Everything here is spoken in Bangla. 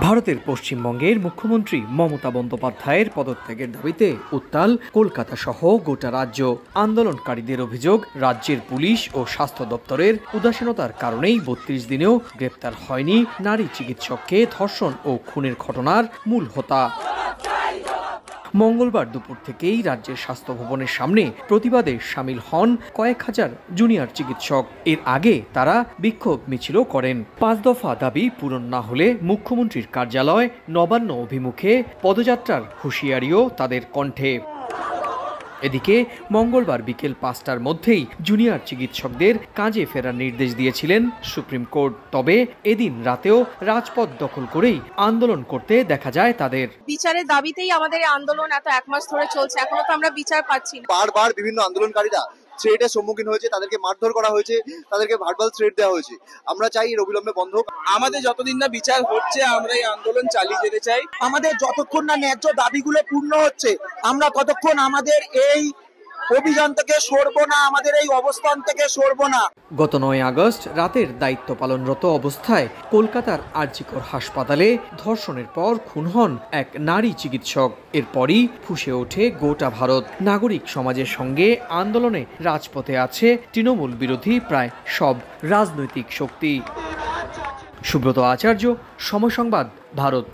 ভারতের পশ্চিমবঙ্গের মুখ্যমন্ত্রী মমতা বন্দ্যোপাধ্যায়ের পদত্যাগের দাবিতে উত্তাল কলকাতা সহ গোটা রাজ্য। আন্দোলনকারীদের অভিযোগ, রাজ্যের পুলিশ ও স্বাস্থ্য দপ্তরের উদাসীনতার কারণেই ৩২ দিনেও গ্রেপ্তার হয়নি নারী চিকিৎসককে ধর্ষণ ও খুনের ঘটনার মূল হোতা। মঙ্গলবার দুপুর থেকেই রাজ্যের স্বাস্থ্য ভবনের সামনে প্রতিবাদে সামিল হন কয়েক হাজার জুনিয়র চিকিৎসক। এর আগে তারা বিক্ষোভ মিছিলও করেন। ৫ দফা দাবি পূরণ না হলে মুখ্যমন্ত্রীর কার্যালয় নবান্ন অভিমুখে পদযাত্রার হুঁশিয়ারিও তাদের কণ্ঠে। এদিকে মঙ্গলবার বিকেল ৫টার মধ্যেই জুনিয়র চিকিৎসকদের কাজে ফেরার নির্দেশ দিয়েছিলেন সুপ্রিম কোর্ট। তবে এদিন রাতেও রাজপথ দখল করেই আন্দোলন করতে দেখা যায় তাদের। বিচারের দাবিতেই আমাদের আন্দোলন এত ১ মাস ধরে চলছে, এখনো তো আমরা বিচার পাচ্ছি না। বারবার বিভিন্ন আন্দোলনকারীরা থ্রেটের সম্মুখীন হয়েছে, তাদেরকে মারধর করা হয়েছে, তাদেরকে ভার্বাল থ্রেট দেওয়া হয়েছে। আমরা চাই এর অবিলম্বে বন্ধ হোক। আমাদের যতদিন না বিচার হচ্ছে আমরা এই আন্দোলন চালিয়ে যেতে চাই। আমাদের যতক্ষণ না ন্যায্য দাবিগুলো পূর্ণ হচ্ছে আমরা ততক্ষণ আমাদের এই অভিযান থেকে সরবো না, আমাদের এই অবস্থান থেকে সরবো না। গত ৯ আগস্ট রাতের দায়িত্ব পালনরত অবস্থায় কলকাতার আরজিকর হাসপাতালে ধর্ষণের পর খুন হন এক নারী চিকিৎসক। এরপরই ফুঁসে ওঠে গোটা ভারত। নাগরিক সমাজের সঙ্গে আন্দোলনে রাজপথে আছে তৃণমূল বিরোধী প্রায় সব রাজনৈতিক শক্তি। সুব্রত আচার্য, সময় সংবাদ, ভারত।